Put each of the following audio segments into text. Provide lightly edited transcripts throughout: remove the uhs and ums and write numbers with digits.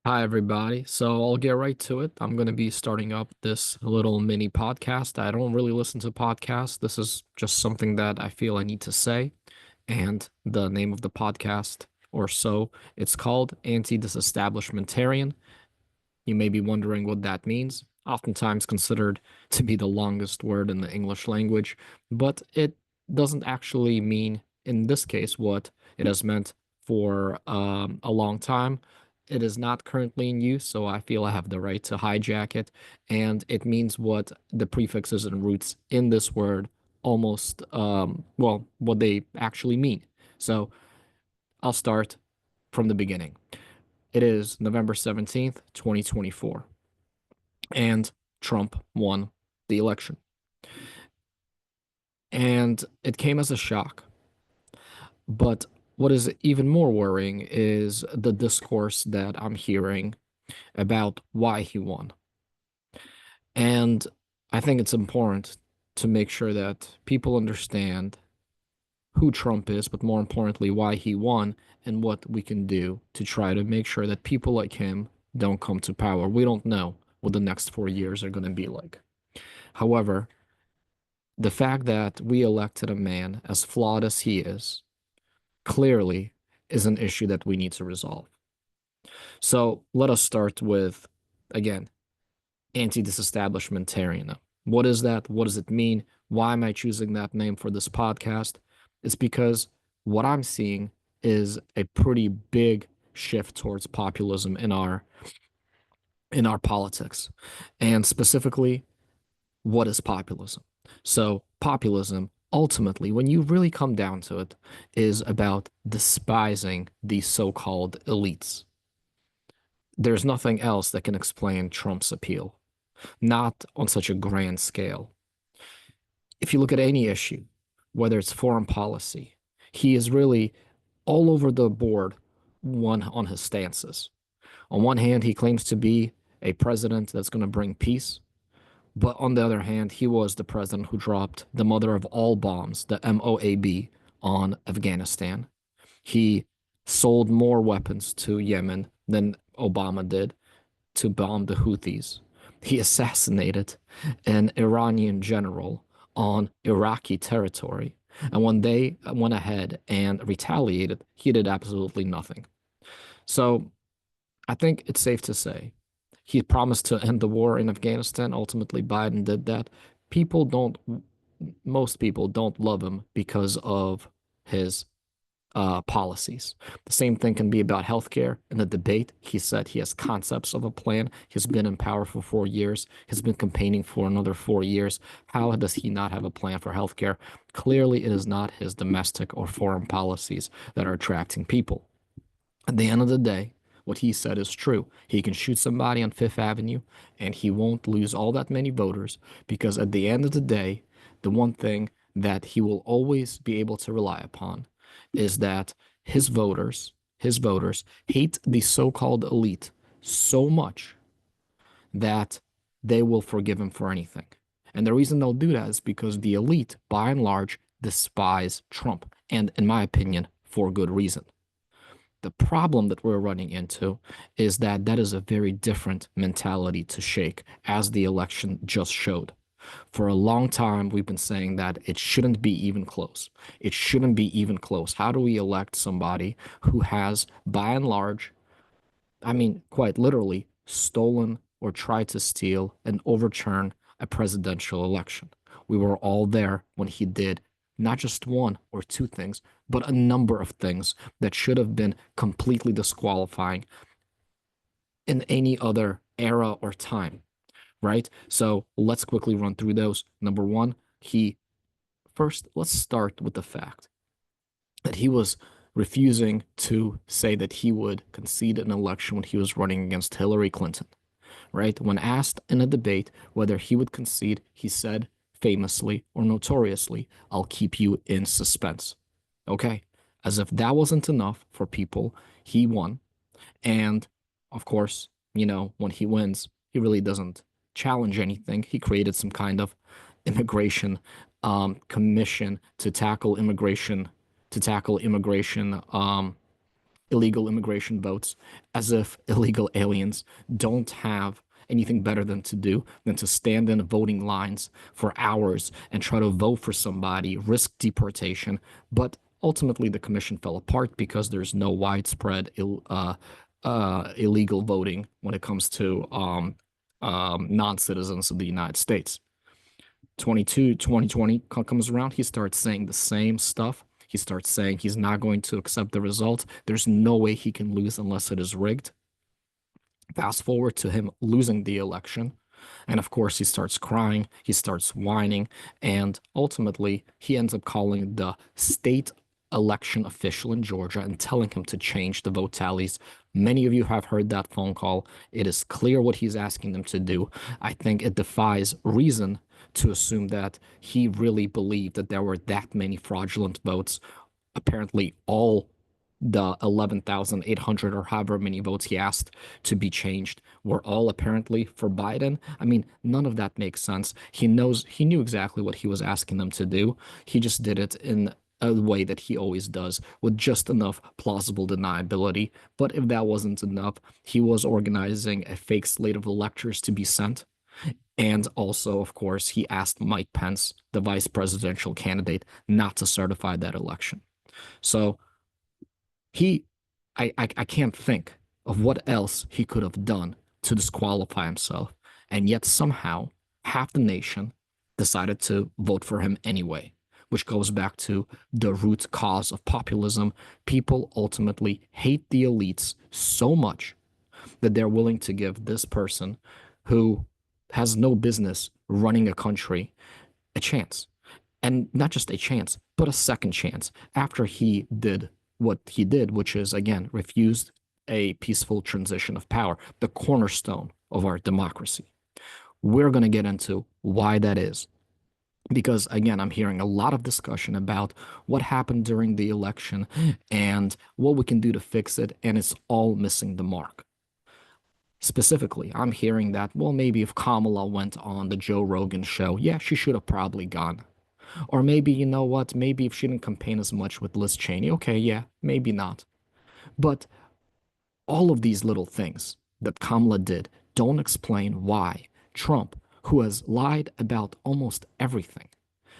Hi, everybody. So I'll get right to it. I'm going to be starting up this little mini podcast. I don't really listen to podcasts. This is just something that I feel I need to say. And the name of the podcast, or so, it's called Anti-Disestablishmentarian. You may be wondering what that means. Oftentimes considered to be the longest word in the English language, but it doesn't actually mean, in this case, what it has meant for a long time. It is not currently in use, so I feel I have the right to hijack it. And it means what the prefixes and roots in this word almost, well, what they actually mean. So I'll start from the beginning. It is November 17th, 2024, and Trump won the election. And it came as a shock. But what is even more worrying is the discourse that I'm hearing about why he won. And I think it's important to make sure that people understand who Trump is, but more importantly, why he won and what we can do to try to make sure that people like him don't come to power. We don't know what the next 4 years are going to be like. However, the fact that we elected a man as flawed as he is clearly is an issue that we need to resolve. So let us start with, again, anti-disestablishmentarian. What is that? What does it mean? Why am I choosing that name for this podcast? It's because what I'm seeing is a pretty big shift towards populism in our politics. And specifically, what is populism? So, populism, ultimately, when you really come down to it, is about despising these so-called elites. There's nothing else that can explain Trump's appeal, not on such a grand scale. If you look at any issue, whether it's foreign policy, he is really all over the board one on his stances. On one hand, he claims to be a president that's going to bring peace. But on the other hand, he was the president who dropped the mother of all bombs, the MOAB, on Afghanistan. He sold more weapons to Yemen than Obama did to bomb the Houthis. He assassinated an Iranian general on Iraqi territory. And when they went ahead and retaliated, he did absolutely nothing. So I think it's safe to say he promised to end the war in Afghanistan. Ultimately, Biden did that. People don't, most people don't love him because of his policies. The same thing can be about healthcare. In the debate, he said he has concepts of a plan. He's been in power for 4 years. He's been campaigning for another 4 years. How does he not have a plan for healthcare? Clearly, it is not his domestic or foreign policies that are attracting people. At the end of the day, what he said is true. He can shoot somebody on Fifth Avenue and he won't lose all that many voters because at the end of the day, the one thing that he will always be able to rely upon is that his voters hate the so-called elite so much that they will forgive him for anything. And the reason they'll do that is because the elite, by and large, despise Trump, and in my opinion, for good reason. The problem that we're running into is that that is a very different mentality to shake, as the election just showed. For a long time, we've been saying that it shouldn't be even close. It shouldn't be even close. How do we elect somebody who has, by and large, I mean, quite literally, stolen or tried to steal and overturn a presidential election? We were all there when he did not just one or two things, but a number of things that should have been completely disqualifying in any other era or time, right? So let's quickly run through those. Number one, let's start with the fact that he was refusing to say that he would concede an election when he was running against Hillary Clinton, right? When asked in a debate whether he would concede, he said famously or notoriously, "I'll keep you in suspense." Okay. As if that wasn't enough for people, he won. And of course, when he wins, he really doesn't challenge anything. He created some kind of immigration commission to tackle immigration illegal immigration votes, as if illegal aliens don't have anything better than to do than to stand in voting lines for hours and try to vote for somebody, risk deportation. But ultimately, the commission fell apart because there's no widespread illegal voting when it comes to non-citizens of the United States. 2020 comes around, he starts saying the same stuff. He starts saying he's not going to accept the result. There's no way he can lose unless it is rigged. Fast forward to him losing the election. And of course, he starts crying, he starts whining, and ultimately, he ends up calling the state election official in Georgia and telling him to change the vote tallies. Many of you have heard that phone call. It is clear what he's asking them to do. I think it defies reason to assume that he really believed that there were that many fraudulent votes. Apparently, all the 11,800 or however many votes he asked to be changed were all apparently for Biden. I mean, none of that makes sense. He knew exactly what he was asking them to do. He just did it in a way that he always does, with just enough plausible deniability. But if that wasn't enough, he was organizing a fake slate of electors to be sent. And also, of course, he asked Mike Pence, the vice presidential candidate, not to certify that election. So he, I can't think of what else he could have done to disqualify himself. And yet somehow half the nation decided to vote for him anyway, which goes back to the root cause of populism. People ultimately hate the elites so much that they're willing to give this person who has no business running a country a chance. And not just a chance, but a second chance after he did what he did, which is, again, refused a peaceful transition of power, the cornerstone of our democracy. We're going to get into why that is. Because again, I'm hearing a lot of discussion about what happened during the election and what we can do to fix it, and it's all missing the mark. Specifically, I'm hearing that, well, maybe if Kamala went on the Joe Rogan show, yeah, she should have probably gone. Or maybe, you know what, maybe if she didn't campaign as much with Liz Cheney, okay, yeah, maybe not. But all of these little things that Kamala did don't explain why Trump, who has lied about almost everything,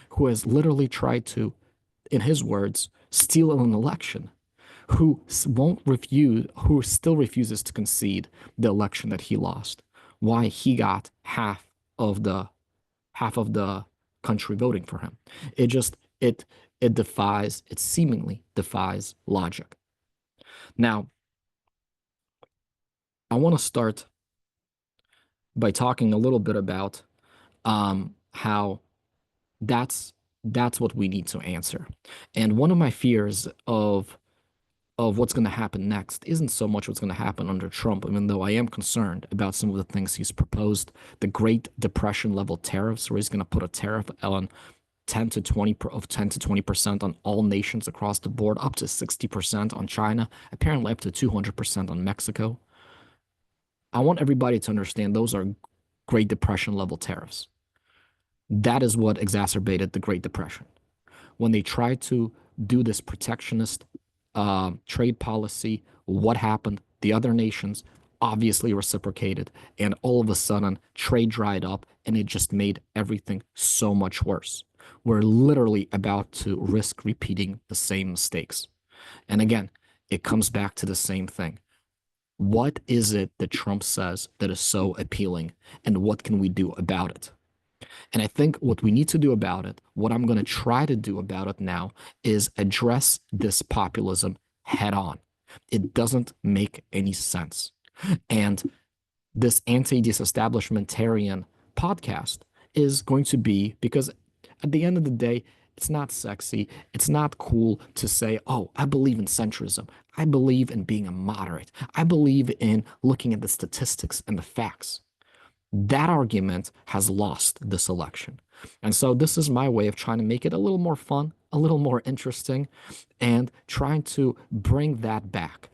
who has literally tried to, in his words, steal an election, who still refuses to concede the election that he lost, why he got half of the country voting for him. It just it seemingly defies logic. Now, I want to start by talking a little bit about how that's that's what we need to answer. And one of my fears of what's going to happen next isn't so much what's going to happen under Trump, even though I am concerned about some of the things he's proposed. The Great Depression level tariffs, where he's going to put a tariff on 10 to 20% on all nations across the board, up to 60% on China, apparently up to 200% on Mexico. I want everybody to understand those are Great Depression level tariffs. That is what exacerbated the Great Depression. When they tried to do this protectionist trade policy, what happened? The other nations obviously reciprocated, and all of a sudden, trade dried up, and it just made everything so much worse. We're literally about to risk repeating the same mistakes. And again, it comes back to the same thing. What is it that Trump says that is so appealing, and what can we do about it? And I think what we need to do about it, what I'm going to try to do about it now, is address this populism head on. It doesn't make any sense. And this anti-disestablishmentarian podcast is going to be because at the end of the day, it's not sexy. It's not cool to say, oh, I believe in centrism. I believe in being a moderate. I believe in looking at the statistics and the facts. That argument has lost this election. And so this is my way of trying to make it a little more fun, a little more interesting, and trying to bring back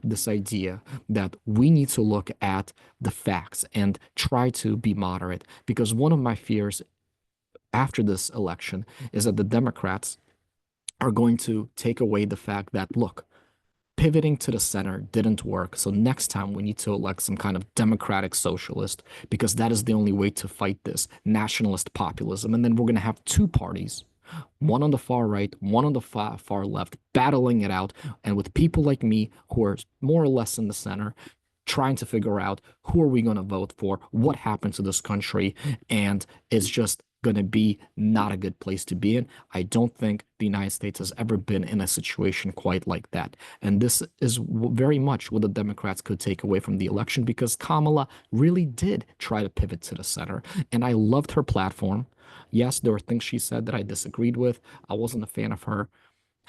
this idea that we need to look at the facts and try to be moderate. Because one of my fears after this election is that the Democrats are going to take away the fact that, look, Pivoting to the center didn't work. So next time we need to elect some kind of democratic socialist because that is the only way to fight this nationalist populism. And then we're going to have two parties, one on the far right, one on the far left, battling it out. And with people like me who are more or less in the center, trying to figure out who are we going to vote for, what happened to this country, and it's just going to be not a good place to be in. I don't think the United States has ever been in a situation quite like that. And this is very much what the Democrats could take away from the election because Kamala really did try to pivot to the center. And I loved her platform. Yes, there were things she said that I disagreed with. I wasn't a fan of her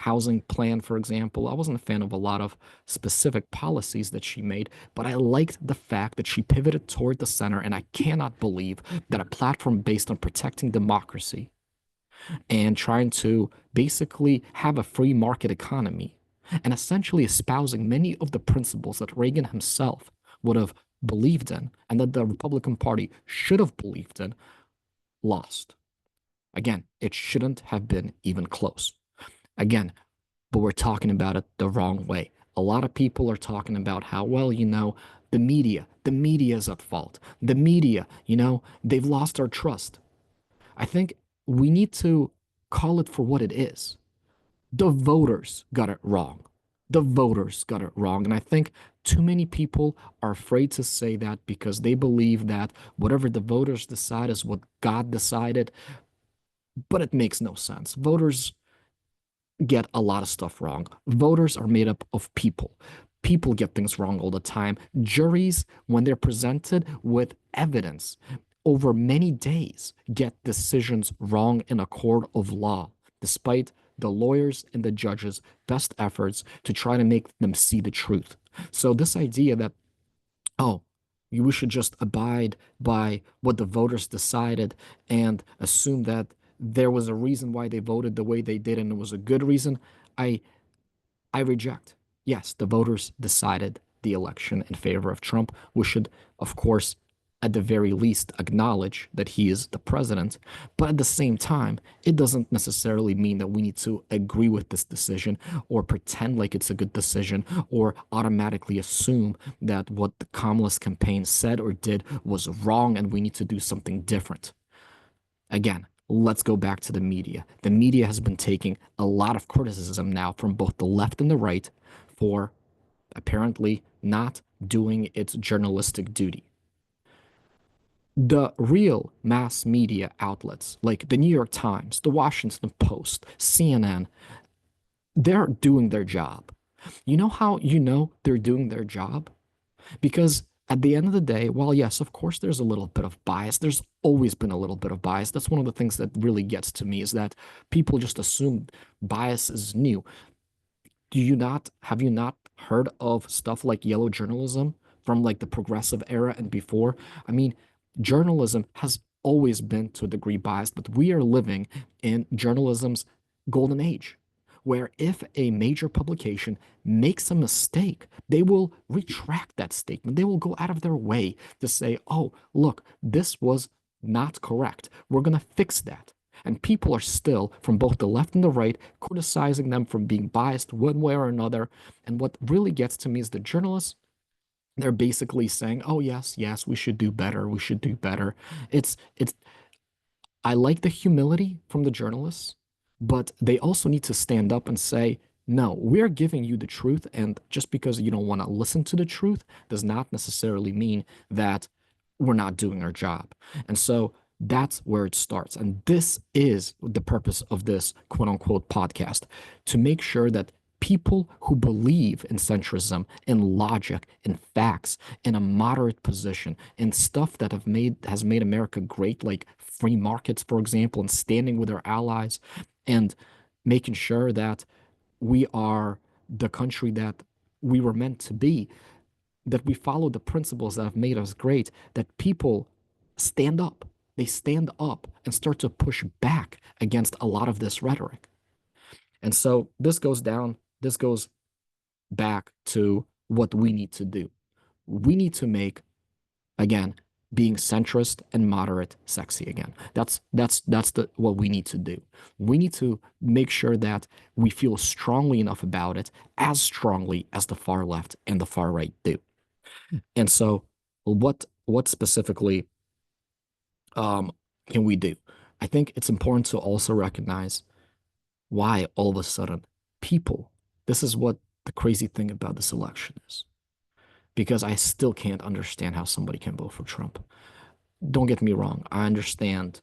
housing plan, for example. I wasn't a fan of a lot of specific policies that she made, but I liked the fact that she pivoted toward the center. And I cannot believe that a platform based on protecting democracy and trying to basically have a free market economy and essentially espousing many of the principles that Reagan himself would have believed in and that the Republican Party should have believed in lost. Again, it shouldn't have been even close. Again, but we're talking about it the wrong way. A lot of people are talking about how, well, the media is at fault. The media, they've lost our trust. I think we need to call it for what it is. The voters got it wrong. The voters got it wrong. And I think too many people are afraid to say that because they believe that whatever the voters decide is what God decided. But it makes no sense. Voters get a lot of stuff wrong. Voters are made up of people. People get things wrong all the time. Juries, when they're presented with evidence over many days, get decisions wrong in a court of law, despite the lawyers and the judges' best efforts to try to make them see the truth. So, this idea that, oh, we should just abide by what the voters decided and assume that there was a reason why they voted the way they did and it was a good reason, I I reject. Yes, the voters decided the election in favor of Trump. We should, of course, at the very least, acknowledge that he is the president. But at the same time, it doesn't necessarily mean that we need to agree with this decision or pretend like it's a good decision or automatically assume that what the Kamala's campaign said or did was wrong and we need to do something different. Again, let's go back to the media. The media has been taking a lot of criticism now from both the left and the right for apparently not doing its journalistic duty. The real mass media outlets like the New York Times, the Washington Post, CNN, they're doing their job. You know how you know they're doing their job? Because at the end of the day, while yes, of course, there's a little bit of bias, there's always been a little bit of bias. That's one of the things that really gets to me is that people just assume bias is new. Have you not heard of stuff like yellow journalism from like the progressive era and before? I mean, journalism has always been to a degree biased, but we are living in journalism's golden age, where if a major publication makes a mistake, they will retract that statement. They will go out of their way to say, oh, look, this was not correct. We're going to fix that. And people are still, from both the left and the right, criticizing them from being biased one way or another. And what really gets to me is the journalists, they're basically saying, oh, yes, yes, we should do better. We should do better. It's I like the humility from the journalists, but they also need to stand up and say, no, we're giving you the truth. And just because you don't want to listen to the truth does not necessarily mean that we're not doing our job. And so that's where it starts. And this is the purpose of this quote unquote podcast to make sure that people who believe in centrism, in logic, in facts, in a moderate position, in stuff that has made America great, like free markets, for example, and standing with our allies and making sure that we are the country that we were meant to be, that we follow the principles that have made us great, that people stand up. They stand up and start to push back against a lot of this rhetoric. And so this goes back to what we need to do. We need to make, again, being centrist and moderate sexy again. That's the what we need to do. We need to make sure that we feel strongly enough about it, as strongly as the far left and the far right do. And so what specifically um, can we do? I think it's important to also recognize why all of a sudden people, this is what the crazy thing about this election is, because I still can't understand how somebody can vote for Trump. Don't get me wrong. I understand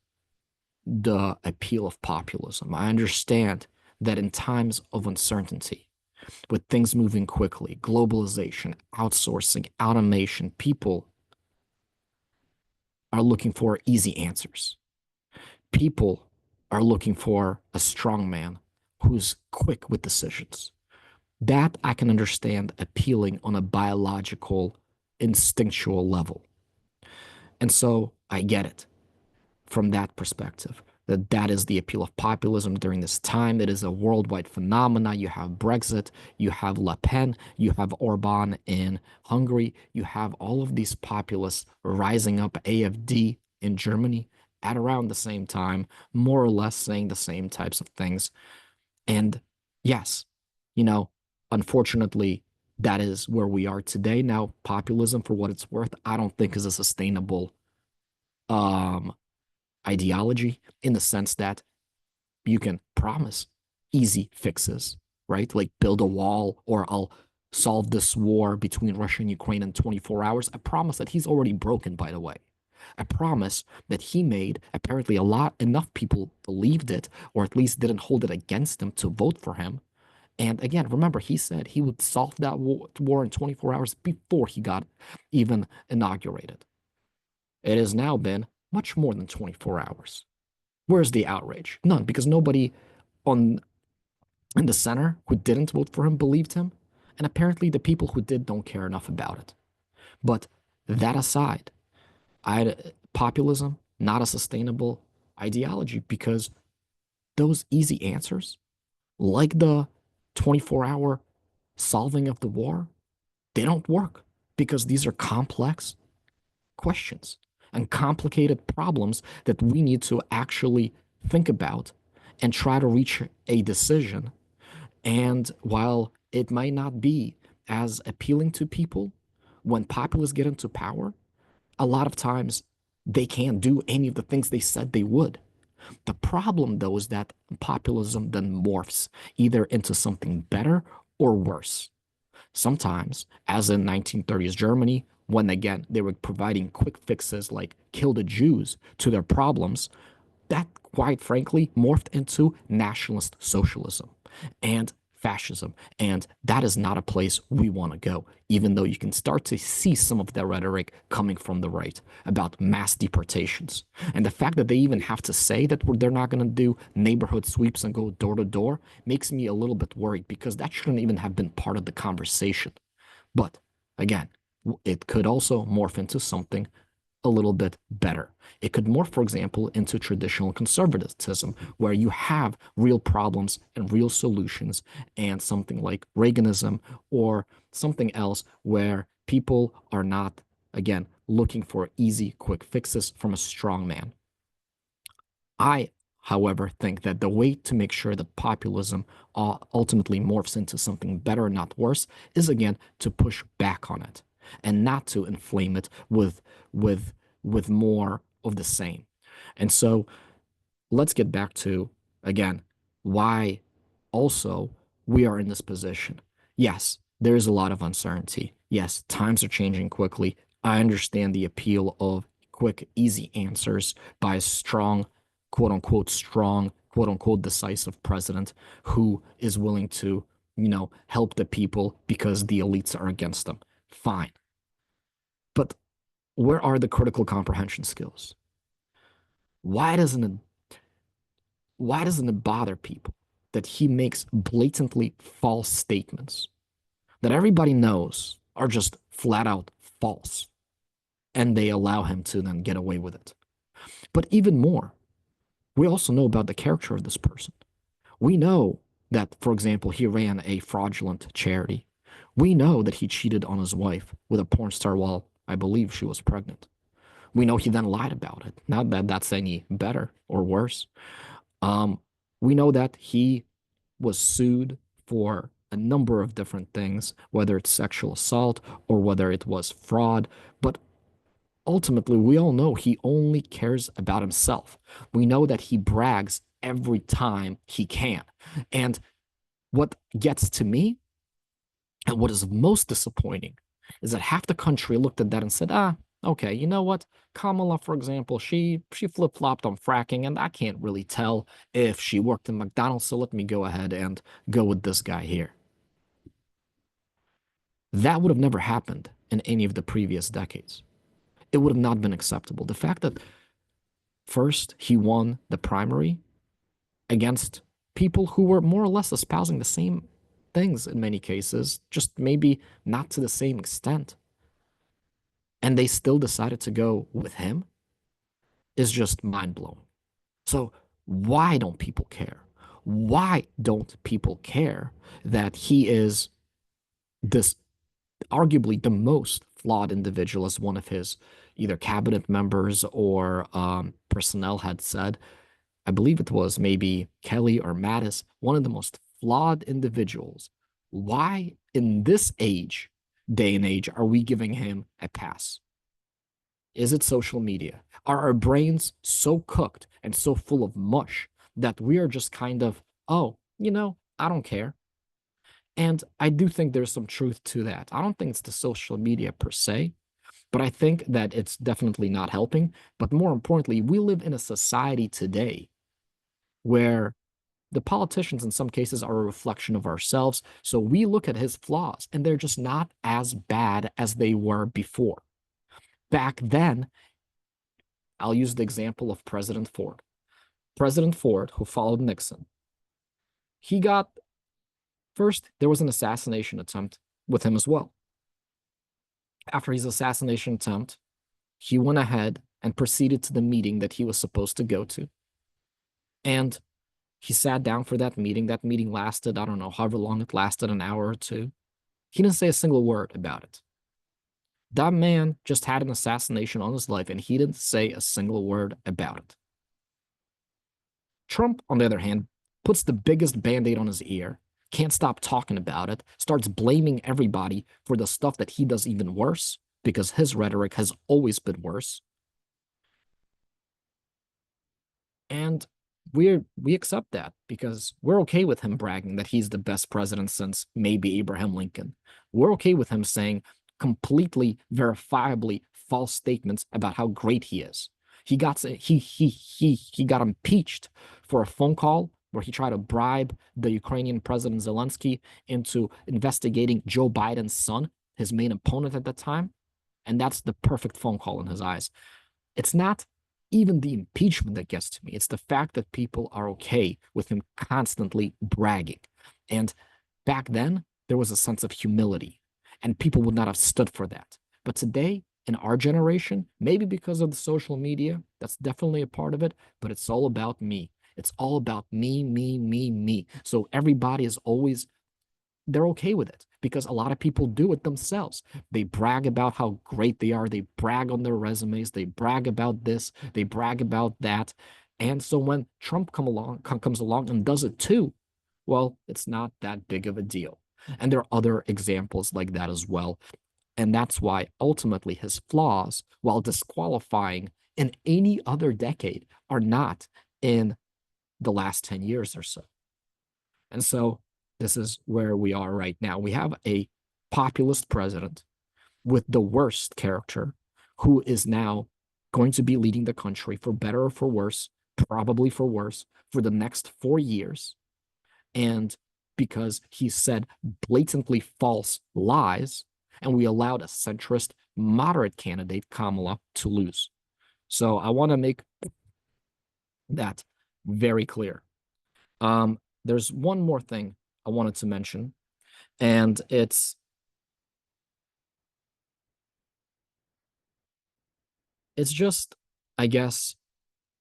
the appeal of populism. I understand that in times of uncertainty, with things moving quickly, globalization, outsourcing, automation, people are looking for easy answers. People are looking for a strong man who's quick with decisions. That I can understand appealing on a biological, instinctual level. And so I get it from that perspective. That is the appeal of populism during this time. It is a worldwide phenomena. You have Brexit, you have Le Pen, you have Orban in Hungary, you have all of these populists rising up, AfD in Germany at around the same time, more or less saying the same types of things. And yes, you know, unfortunately, that is where we are today. Now, populism, for what it's worth, I don't think is a sustainable um ideology, in the sense that you can promise easy fixes, right? Like build a wall, or I'll solve this war between Russia and Ukraine in 24 hours. A promise that he's already broken, by the way. A promise that he made, apparently enough people believed it, or at least didn't hold it against him to vote for him. And again, remember, he said he would solve that war in 24 hours before he got even inaugurated. It has now been much more than 24 hours. Where's the outrage? None, because nobody on in the center who didn't vote for him believed him, and apparently the people who did don't care enough about it. But that aside, populism not a sustainable ideology, because those easy answers, like the 24-hour solving of the war, they don't work, because these are complex questions and complicated problems that we need to actually think about and try to reach a decision. And while it might not be as appealing to people, when populists get into power, a lot of times they can't do any of the things they said they would. The problem, though, is that populism then morphs either into something better or worse. Sometimes, as in 1930s Germany, when again they were providing quick fixes like kill the Jews to their problems, that quite frankly morphed into nationalist socialism and fascism. And that is not a place we want to go, even though you can start to see some of that rhetoric coming from the right about mass deportations. And the fact that they even have to say that they're not going to do neighborhood sweeps and go door to door makes me a little bit worried, because that shouldn't even have been part of the conversation. But again, it could also morph into something a little bit better. It could morph, for example, into traditional conservatism, where you have real problems and real solutions, and something like Reaganism or something else where people are not, again, looking for easy, quick fixes from a strong man. I, however, think that the way to make sure that populism ultimately morphs into something better, not worse, is again to push back on it and not to inflame it with with more of the same. And so let's get back to again why also we are in this position. Yes, there is a lot of uncertainty. Yes, times are changing quickly. I understand the appeal of quick, easy answers by a strong, quote unquote, decisive president who is willing to, help the people because the elites are against them. Fine. But where are the critical comprehension skills? Why doesn't it why doesn't it bother people that he makes blatantly false statements that everybody knows are just flat out false, and they allow him to then get away with it? But even more, we also know about the character of this person. We know that, for example, he ran a fraudulent charity. We know that he cheated on his wife with a porn star while I believe she was pregnant. We know he then lied about it. Not that that's any better or worse. Um, we know that he was sued for a number of different things, whether it's sexual assault or whether it was fraud. But ultimately, we all know he only cares about himself. We know that he brags every time he can. And what gets to me and what is most disappointing is that half the country looked at that and said, okay, you know what? Kamala, for example, she flip-flopped on fracking, and I can't really tell if she worked in McDonald's, so let me go ahead and go with this guy here. That would have never happened in any of the previous decades. It would have not been acceptable. The fact that first he won the primary against people who were more or less espousing the same things in many cases, just maybe not to the same extent, and they still decided to go with him is just mind blowing. So, why don't people care? Why don't people care that he is this arguably the most flawed individual, as one of his either cabinet members or personnel had said? I believe it was maybe Kelly or Mattis, one of the most flawed individuals. Why in this day and age, are we giving him a pass? Is it social media? Are our brains so cooked and so full of mush that we are just kind of, oh, I don't care? And I do think there's some truth to that. I don't think it's the social media per se, but I think that it's definitely not helping. But more importantly, we live in a society today where the politicians in some cases are a reflection of ourselves. So we look at his flaws and they're just not as bad as they were before. Back then, I'll use the example of President Ford. President Ford, who followed Nixon, he got first, there was an assassination attempt with him as well. After his assassination attempt, he went ahead and proceeded to the meeting that he was supposed to go to. And he sat down for that meeting. That meeting lasted, I don't know, however long it lasted, an hour or two. He didn't say a single word about it. That man just had an assassination on his life, and he didn't say a single word about it. Trump, on the other hand, puts the biggest band-aid on his ear, can't stop talking about it, starts blaming everybody for the stuff that he does even worse, because his rhetoric has always been worse. And we accept that because we're okay with him bragging that he's the best president since maybe Abraham Lincoln. We're okay with him saying completely verifiably false statements about how great he is. He got impeached for a phone call where he tried to bribe the Ukrainian president Zelensky into investigating Joe Biden's son, his main opponent at the time. And that's the perfect phone call in his eyes. It's not even the impeachment that gets to me. It's the fact that people are okay with him constantly bragging. And back then, there was a sense of humility, and people would not have stood for that. But today, in our generation, maybe because of the social media, that's definitely a part of it, but it's all about me. It's all about me, me, me, me. So everybody is always, they're okay with it because a lot of people do it themselves. They brag about how great they are. They brag on their resumes. They brag about this. They brag about that. And so when Trump comes along and does it too, well, it's not that big of a deal. And there are other examples like that as well. And that's why ultimately his flaws, while disqualifying in any other decade, are not in the last 10 years or so. And so this is where we are right now. We have a populist president with the worst character who is now going to be leading the country for better or for worse, probably for worse, for the next 4 years. And because he said blatantly false lies, and we allowed a centrist, moderate candidate, Kamala, to lose. So I want to make that very clear. There's one more thing I wanted to mention, and it's just, I guess,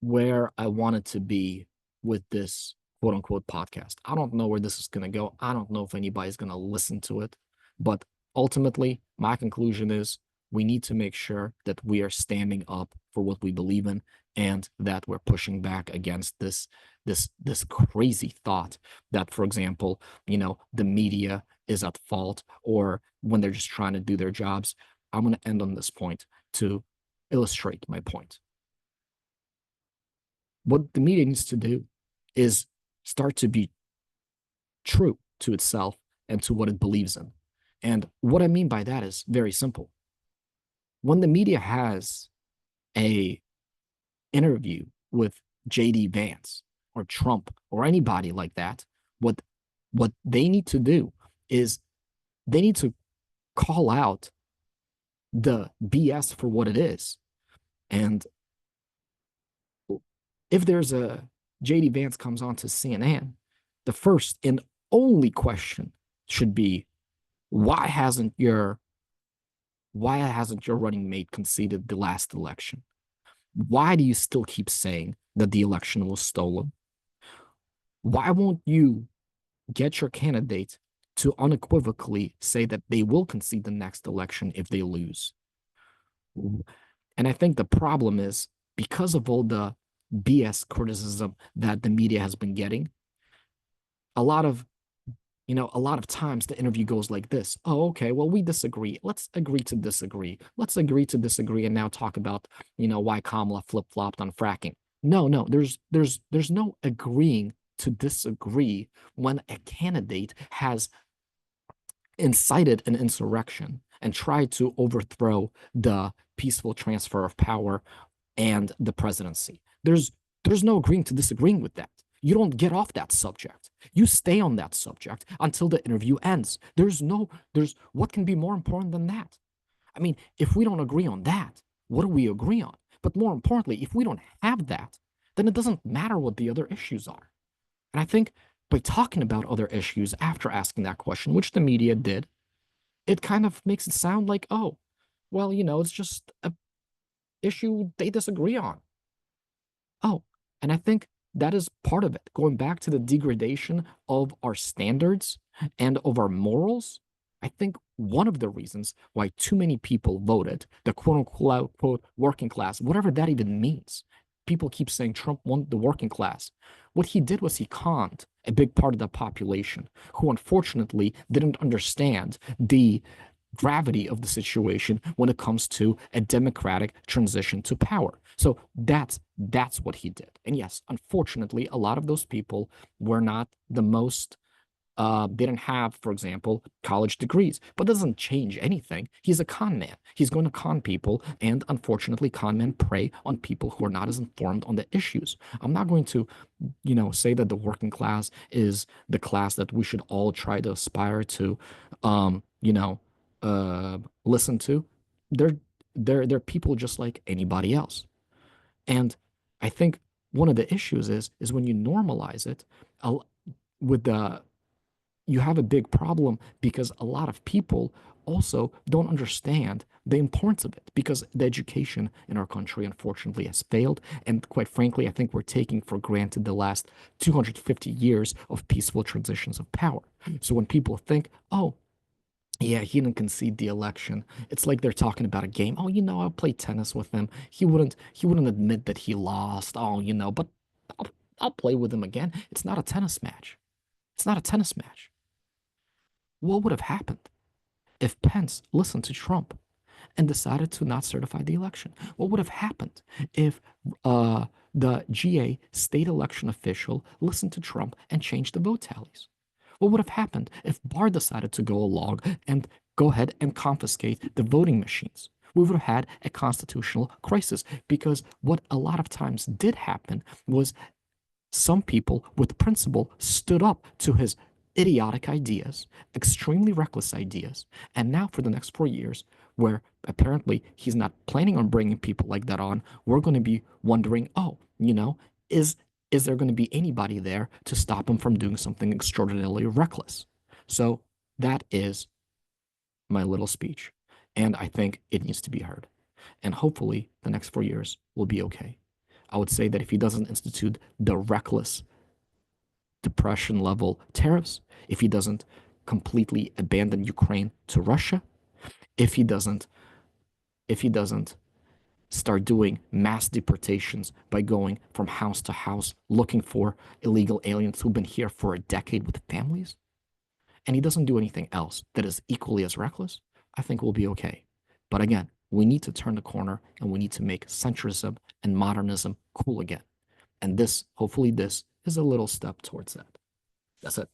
where I wanted to be with this quote unquote podcast. I don't know where this is going to go. I don't know if anybody's going to listen to it, but ultimately, my conclusion is we need to make sure that we are standing up for what we believe in and that we're pushing back against this crazy thought that, for example, the media is at fault or when they're just trying to do their jobs. I'm going to end on this point to illustrate my point. What the media needs to do is start to be true to itself and to what it believes in. And what I mean by that is very simple. When the media has a interview with JD Vance or Trump or anybody like that, what they need to do is they need to call out the BS for what it is. And if there's a JD Vance comes on to CNN, the first and only question should be why hasn't your running mate conceded the last election? Why do you still keep saying that the election was stolen? Why won't you get your candidate to unequivocally say that they will concede the next election if they lose? And I think the problem is because of all the BS criticism that the media has been getting, a lot of times the interview goes like this. Oh, okay, well, we disagree. Let's agree to disagree. Let's agree to disagree and now talk about, why Kamala flip-flopped on fracking. No, no, there's no agreeing to disagree when a candidate has incited an insurrection and tried to overthrow the peaceful transfer of power and the presidency. There's no agreeing to disagreeing with that. You don't get off that subject. You stay on that subject until the interview ends. There's what can be more important than that? I mean, if we don't agree on that, what do we agree on? But more importantly, if we don't have that, then it doesn't matter what the other issues are. And I think by talking about other issues after asking that question, which the media did, it kind of makes it sound like, oh, well, it's just a issue they disagree on. Oh, and I think that is part of it. Going back to the degradation of our standards and of our morals, I think one of the reasons why too many people voted the quote unquote working class, whatever that even means. People keep saying Trump won the working class. What he did was he conned a big part of the population who unfortunately didn't understand the gravity of the situation when it comes to a democratic transition to power. So that's what he did. And yes, unfortunately, a lot of those people were not the most didn't have, for example, college degrees, but doesn't change anything. He's a con man. He's going to con people, and unfortunately, con men prey on people who are not as informed on the issues. I'm not going to, say that the working class is the class that we should all try to aspire to, listen to. They're they're people just like anybody else. And I think one of the issues is when you normalize it with the you have a big problem because a lot of people also don't understand the importance of it because the education in our country unfortunately has failed, and quite frankly I think we're taking for granted the last 250 years of peaceful transitions of power. So when people think, oh yeah, he didn't concede the election. It's like they're talking about a game. Oh, I'll play tennis with him. He wouldn't admit that he lost. Oh, but I'll, I'll play with him again. It's not a tennis match. It's not a tennis match. What would have happened if Pence listened to Trump and decided to not certify the election? What would have happened if the GA state election official listened to Trump and changed the vote tallies? What would have happened if Barr decided to go along and go ahead and confiscate the voting machines? We would have had a constitutional crisis because what a lot of times did happen was some people with principle stood up to his idiotic ideas, extremely reckless ideas. And now, for the next 4 years, where apparently he's not planning on bringing people like that on, we're going to be wondering, oh, is is there going to be anybody there to stop him from doing something extraordinarily reckless? So that is my little speech. And I think it needs to be heard. And hopefully the next 4 years will be okay. I would say that if he doesn't institute the reckless depression level tariffs, if he doesn't completely abandon Ukraine to Russia, if he doesn't if he doesn't start doing mass deportations by going from house to house looking for illegal aliens who've been here for a decade with families, and he doesn't do anything else that is equally as reckless, I think we'll be okay. But again, we need to turn the corner and we need to make centrism and modernism cool again. And this, hopefully, this is a little step towards that. That's it.